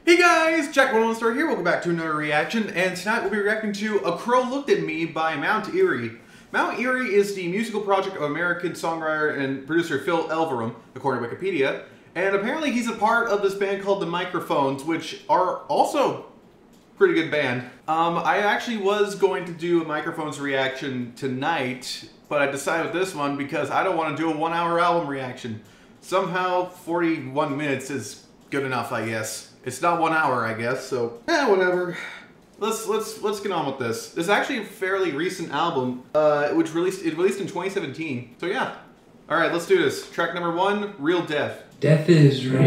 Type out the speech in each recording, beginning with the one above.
Hey guys, Jack One Star here. Welcome back to another reaction, and tonight we'll be reacting to A Crow Looked at Me by Mount Eerie. Mount Eerie is the musical project of American songwriter and producer Phil Elverum, according to Wikipedia, and apparently he's a part of this band called The Microphones, which are also a pretty good band. I actually was going to do a Microphones reaction tonight, but I decided with this one because I don't want to do a 1 hour album reaction. Somehow 41 minutes is good enough, I guess. It's not 1 hour, I guess, so whatever. Let's get on with this. This is actually a fairly recent album, which released in 2017. So yeah. All right, let's do this. Track number 1, Real Death. Death is real.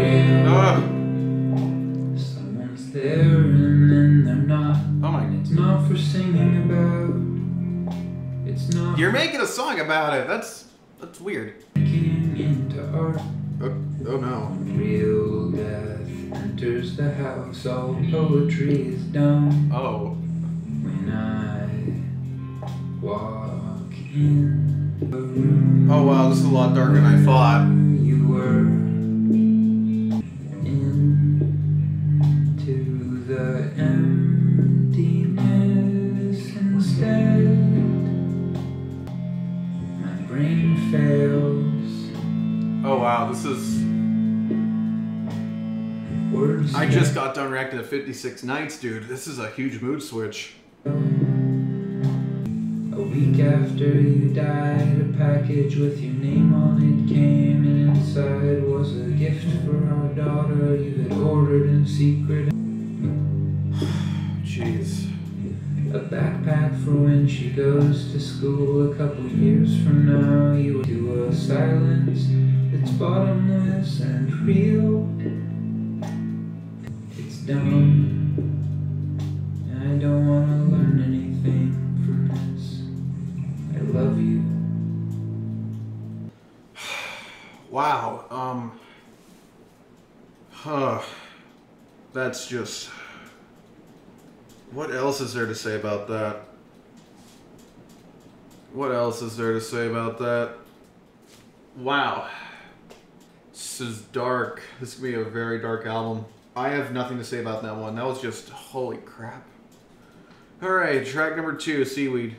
Someone's there and then they're not. Oh my. It's not for singing about. It's not. You're making a song about it. That's weird. Making into art. Oh no. Real death enters the house. All poetry is done. Oh. When I walk in the room. Oh wow, this is a lot darker than I thought. You were into the emptiness instead. My brain fails. Oh wow, this is... Words I just got done reacting to 56 Nights, dude. This is a huge mood switch. A week after you died, a package with your name on it came, and inside was a gift for our daughter you had ordered in secret. Jeez. A backpack for when she goes to school a couple years from now. You will do a silence that's bottomless and real. It's dumb. I don't want to learn anything from this. I love you. Wow. That's just... What else is there to say about that? What else is there to say about that? Wow. This is dark. This could be a very dark album. I have nothing to say about that one. That was just... holy crap. Alright, track number 2, Seaweed.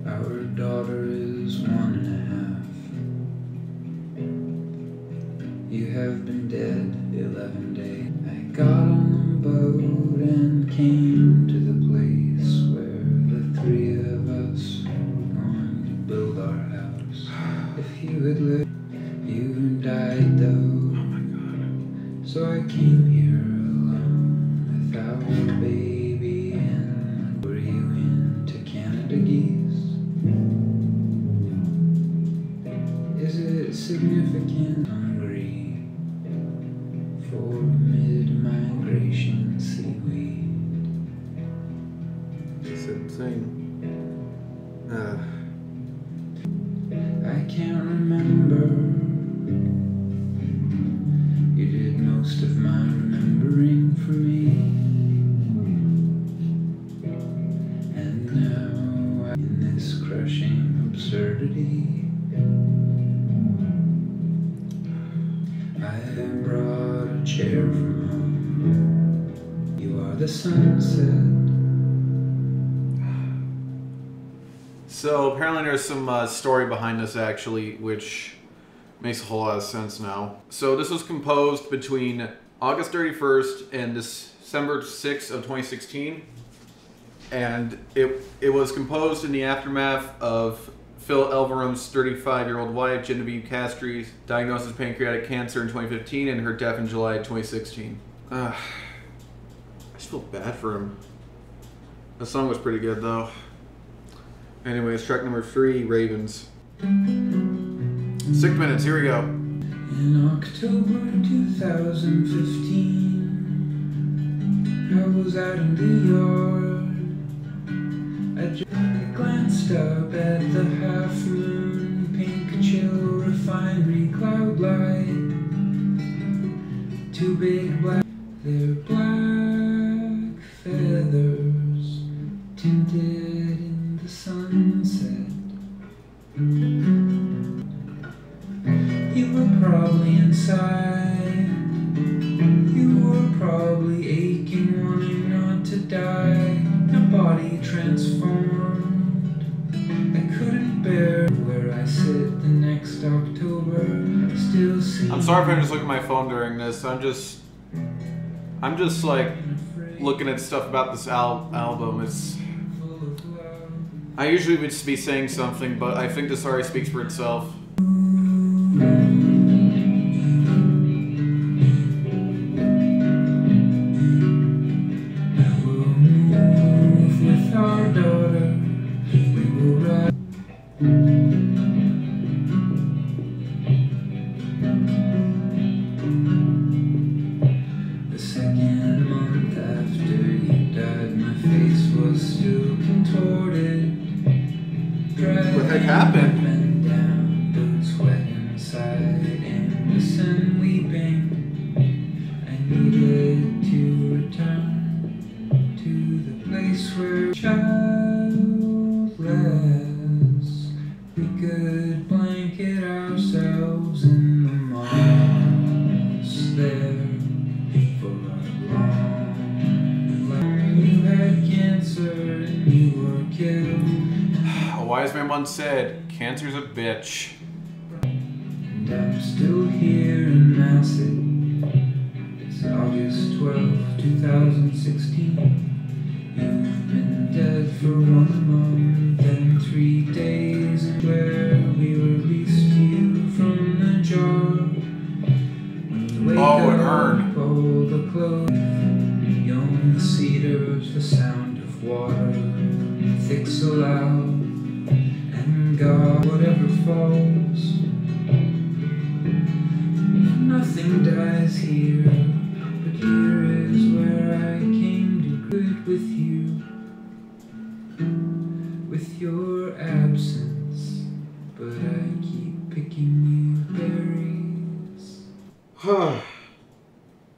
Our daughter is 1.5. You have been dead 11 days. I got on the boat and came to the place where the 3 of us were going to build our house. If you had lived, you died though. Oh my god. So I came here alone without a baby. And were you into Canada geese? Is it significant? Hungry for mid-migration seaweed. It's insane. I can't remember. You did most of my remembering for me. And now I'm in this crushing absurdity. I brought a chair from home. You are the sunset. So apparently there's some story behind this actually, which makes a whole lot of sense now. So this was composed between August 31st and December 6th of 2016. And it was composed in the aftermath of Phil Elverum's 35-year-old wife, Genevieve Castry's diagnosis of pancreatic cancer in 2015 and her death in July 2016. I just feel bad for him. The song was pretty good though. Anyways, track number 3, Ravens. 6 minutes, here we go. In October 2015, I was out in the yard. I just glanced up at the half-moon, pink chill refinery cloud light. 2 big black, they're black feathers tinted in the sunset. You were probably inside. You were probably 8 died, the body transformed. I couldn't bear where I sit the next October. Still see. I'm sorry if I'm just looking at my phone during this. I'm just like looking at stuff about this album. I usually would just be saying something, but I think this already speaks for itself. The second month after you died, my face was still contorted. What the heck happened? Bent down, boots wet inside, aimless and weeping. I needed to return to the place where childless we could blanket ourselves in the moss there. You had cancer and you were killed. A wise man once said, "Cancer's a bitch." And I'm still here in Massett. It's August 12, 2016. You've been dead for 1 month and 3 days, and where we released you from the jar. When you wake Oh, it up, earned. all the clothes. Young cedars, the sound of water, thick so loud, and God, whatever falls. Nothing dies here, but here is where I came to good with you, with your absence, but I keep picking you berries.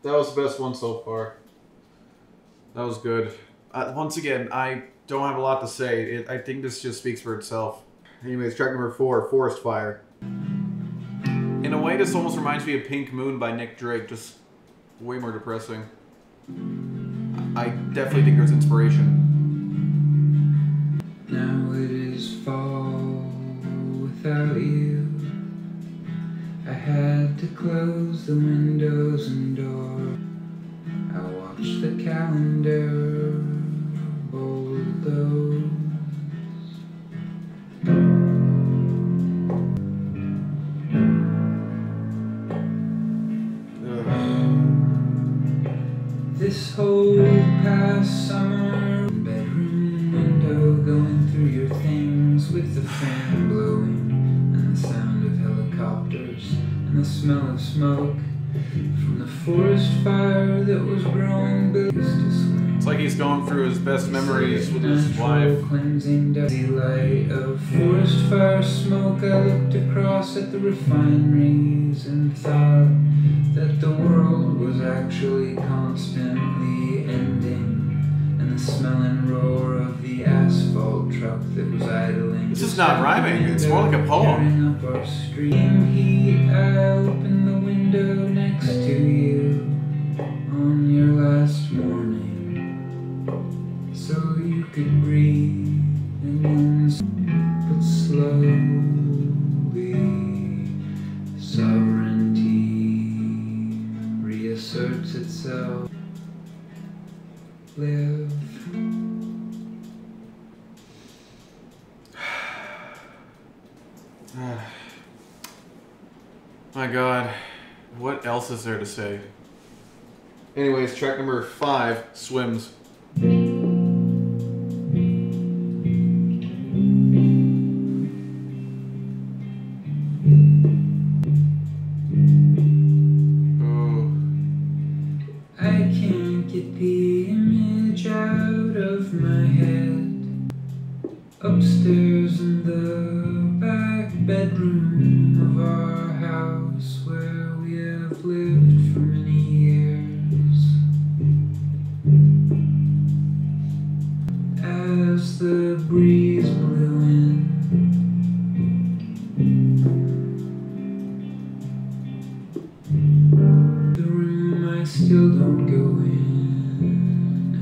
That was the best one so far. That was good. Once again, I don't have a lot to say. I think this just speaks for itself. Anyways, track number 4, Forest Fire. In a way, this almost reminds me of Pink Moon by Nick Drake, just way more depressing. I definitely think there's inspiration. Now it is fall without you. I had to close the windows and door. I watched the calendar bulldoze. This whole past summer, bedroom window going through your things with the fan blowing and the sound of helicopters and the smell of smoke from the forest fire that was growing beneath to swing. It's like he's going through his best memories with his wife. Cleansing dusty light of forest fire smoke, I looked across at the refineries and thought that the world was actually constantly ending, and the smell and roar of the asphalt truck that was idling. This is not rhyming, it's more like a poem. Up our stream heat, I opened the window next to you on your last morning, so you could breathe and then but slowly sovereignty reasserts itself. Live. My God, what else is there to say? Anyways, track number 5, Swims. I can't get the image out of my head. Upstairs in the back bedroom of our house where we have lived for many years. As the breeze blew in, the room I still don't go in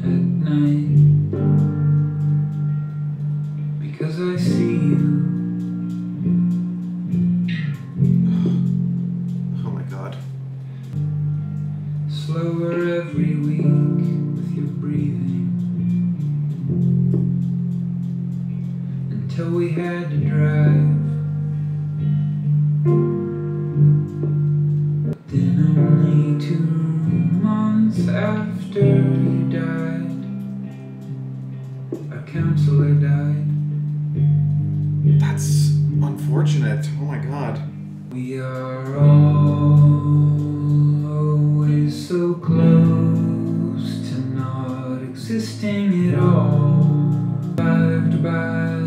at night. slower every week with your breathing, until we had to drive. But then only 2 months after you died, our counselor died. That's unfortunate. Oh my god. We are always so close to not existing at all, survived by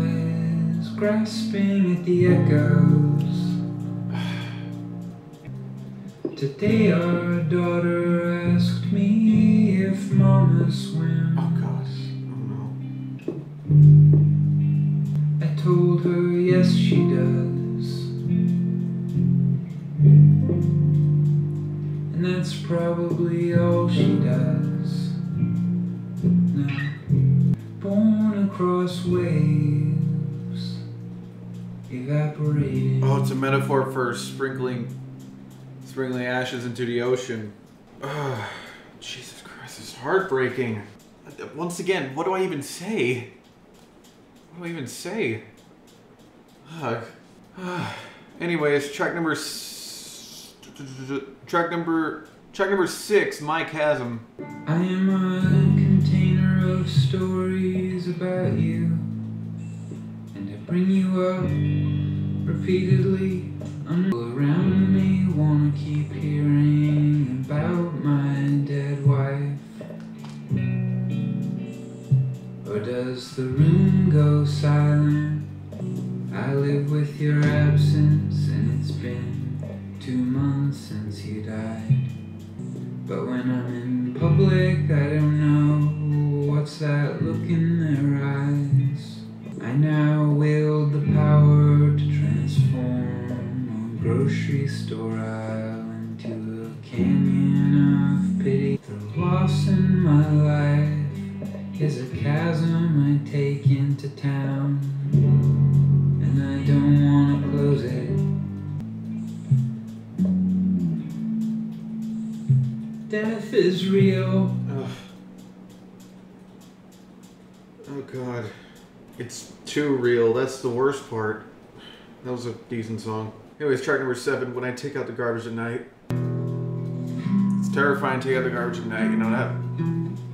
grasping at the echoes. Today our daughter asked me if Mama swims. Oh gosh. Oh no. I told her yes she does. And that's probably all she does. Now, born across waves, evaporating. Oh, it's a metaphor for sprinkling ashes into the ocean. Ugh, Jesus Christ, it's heartbreaking. Once again, what do I even say? What do I even say? Ugh. Anyways, track number 6, My Chasm. I am a container of stories about you, and I bring you up repeatedly. Around me wanna keep hearing about my dead wife. Or does the room go silent? I live with your absence, and it's been 2 months since you died. But when I'm in public, I don't know what's that look in their eyes. I now wield the power to transform a grocery store aisle into a canyon of pity. The loss in my life is a chasm I take into town, and I don't want to close it. Death is real. Ugh. Oh god. It's too real. That's the worst part. That was a decent song. Anyways, track number 7, When I Take Out the Garbage at Night. It's terrifying to take out the garbage at night, you know that?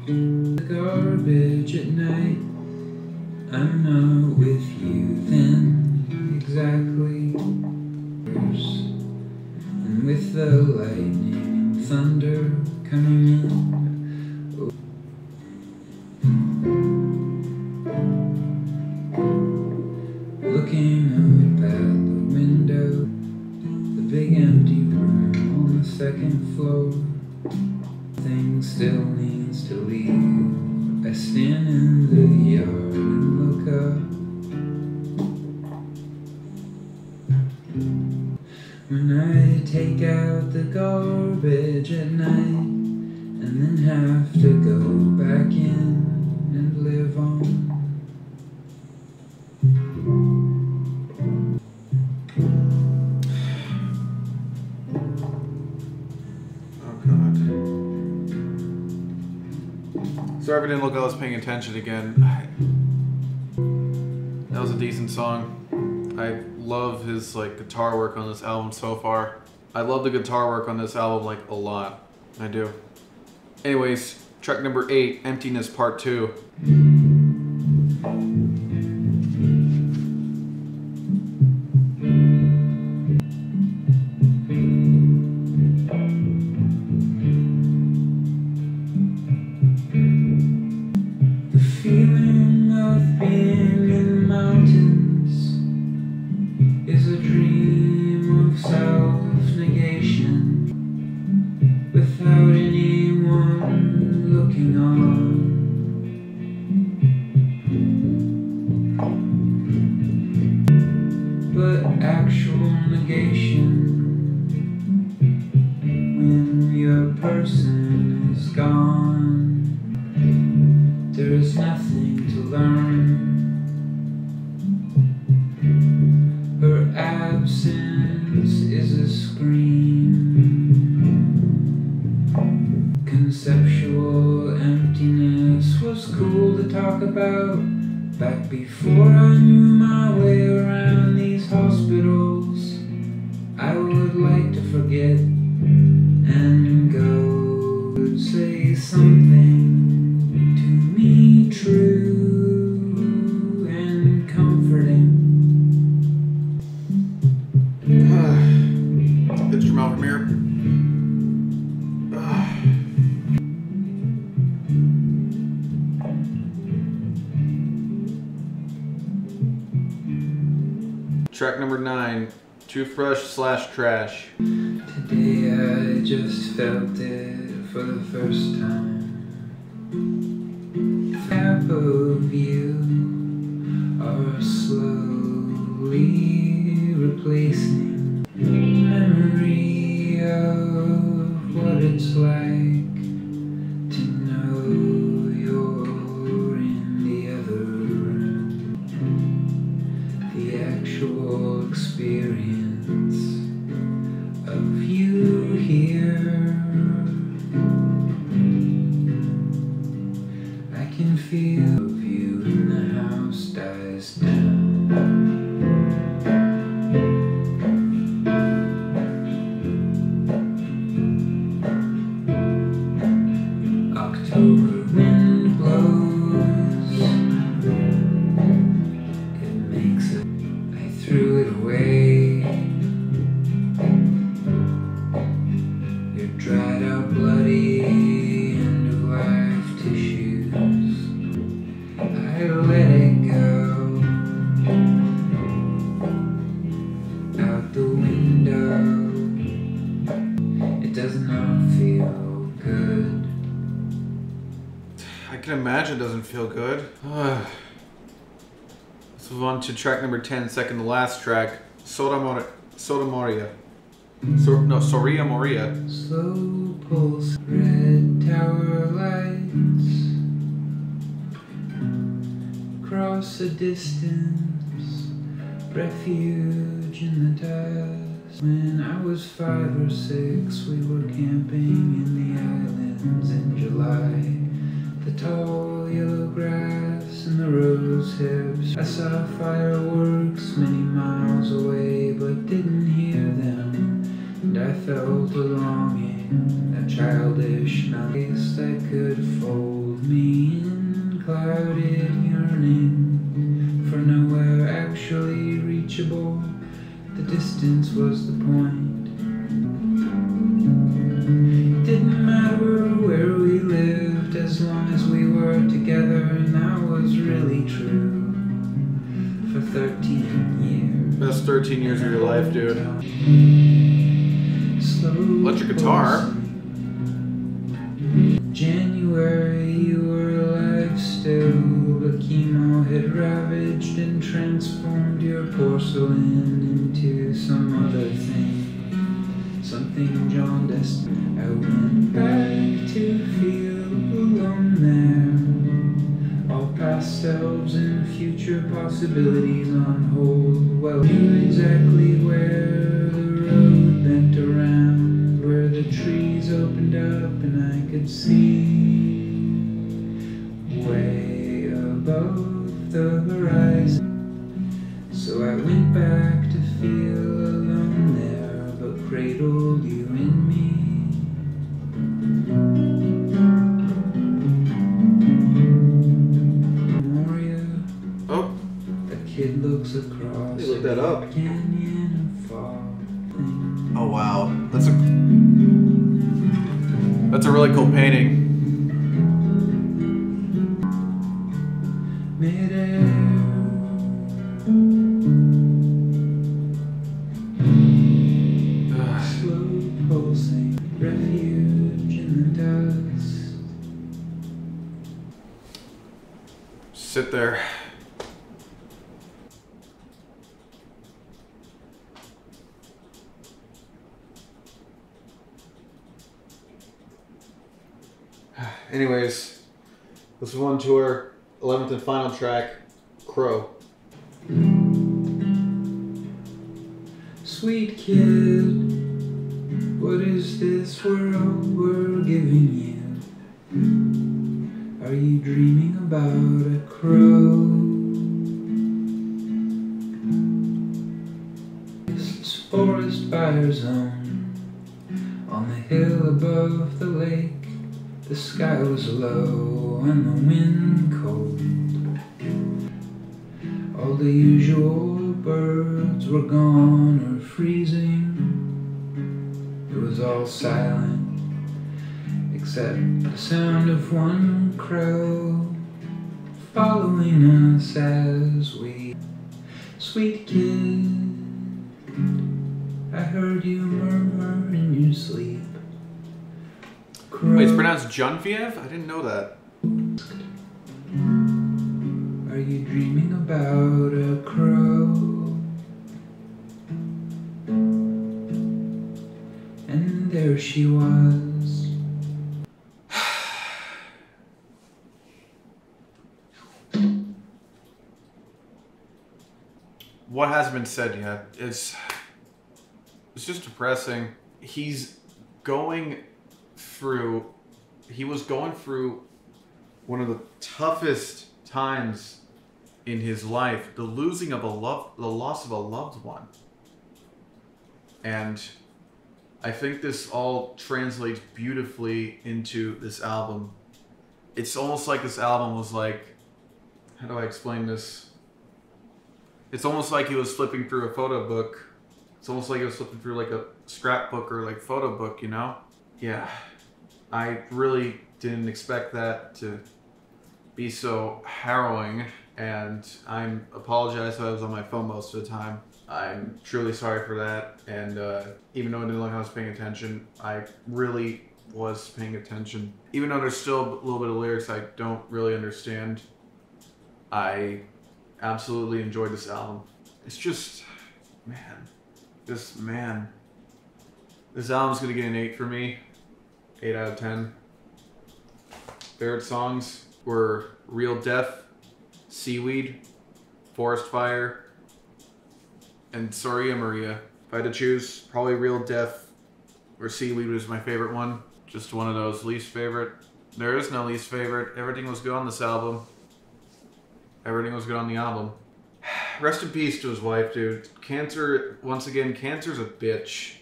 The garbage at night, I'm not with you then, exactly. And with the lightning and thunder coming in, looking up at the window, the big empty room on the 2nd floor. Thing still needs to leave. I stand in the yard and look up. When I take out the garbage at night, and then have to go back in and live on. Sorry if I didn't look like I was paying attention again. That was a decent song. I love his guitar work on this album so far. I love the guitar work on this album a lot. I do. Anyways, track number 8, Emptiness Part 2. Feeling of being in the mountains is a dream of self-negation, without anyone looking on. conceptual emptiness was cool to talk about. Back before I knew my way around these hospitals, I would like to forget and go. Would say something to me true and comforting. It's Jamal from here. Track number 9, Toothbrush/Trash. Today I just felt it for the first time. Half of you are slowly replacing memory of what it's like to know you're in the other room. The actual experience of you here. I can feel of you in the house dies down. October wind blows. It makes it. I threw it away. Your dried out, bloody, end-of-life tissues. I let it go out the window. It does not feel good. I can imagine it doesn't feel good. Let's move on to track number 10, second to last track, Soria Moria. Slow pulse, red tower lights across a distance, refuge in the dust. When I was 5 or 6, we were camping in the islands in July. The tall yellow grass and the rose hips. I saw fireworks many miles away, but didn't hear them. And I felt a longing, a childish nice that could fold me in clouded yearning for nowhere actually reachable. The distance was the point. It didn't matter where we lived as long as we were together, and that was really true for 13 years. Best 13 years of your life, dude. Electric guitar. January, you were alive still, but chemo had ravaged and transformed your porcelain into some other thing, something jaundiced. I went back to feel alone there, all past selves and future possibilities on hold. Well, you knew exactly where the road bent around, where the trees opened up and I could see way above the horizon. So I went back to feel alone there, but cradled you in me. Moria. Oh, The kid looks across. you look that up. Canyon and fall. Oh wow, that's a really cool painting. Midair. Slow pulsing, refuge in the dust. Sit there. Anyways, let's move on to our 11th and final track, Crow. Sweet kid, what is this world we're giving you? Are you dreaming about a crow? This forest fire zone on the hill above the lake. The sky was low and the wind cold. All the usual birds were gone or freezing. It was all silent except the sound of one crow following us as we... Sweet kid, I heard you murmur in your sleep. Crow. Wait, it's pronounced Genevieve? I didn't know that. Are you dreaming about a crow? And there she was. What hasn't been said yet is... It's just depressing. He was going through one of the toughest times in his life, the loss of a loved one. And I think this all translates beautifully into this album. It's almost like this album was like, how do I explain this? It's almost like he was flipping through a photo book. It's almost like he was flipping through like a scrapbook or like photo book, you know? Yeah, I really didn't expect that to be so harrowing, and I apologize if I was on my phone most of the time. I'm truly sorry for that, and even though I didn't look like I was paying attention, I really was paying attention. Even though there's still a little bit of lyrics I don't really understand, I absolutely enjoyed this album. It's just, man. This album's gonna get an 8 for me. 8 out of 10. Favorite songs were Real Death, Seaweed, Forest Fire, and Soria Maria. If I had to choose, probably Real Death or Seaweed was my favorite one. Just one of those. Least favorite. There is no least favorite. Everything was good on this album. Everything was good on the album. Rest in peace to his wife, dude. Cancer, once again, cancer's a bitch.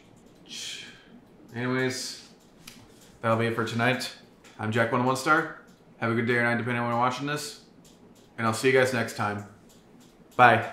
Anyways, that'll be it for tonight. I'm Jack 101 Star. Have a good day or night depending on when you're watching this. And I'll see you guys next time. Bye.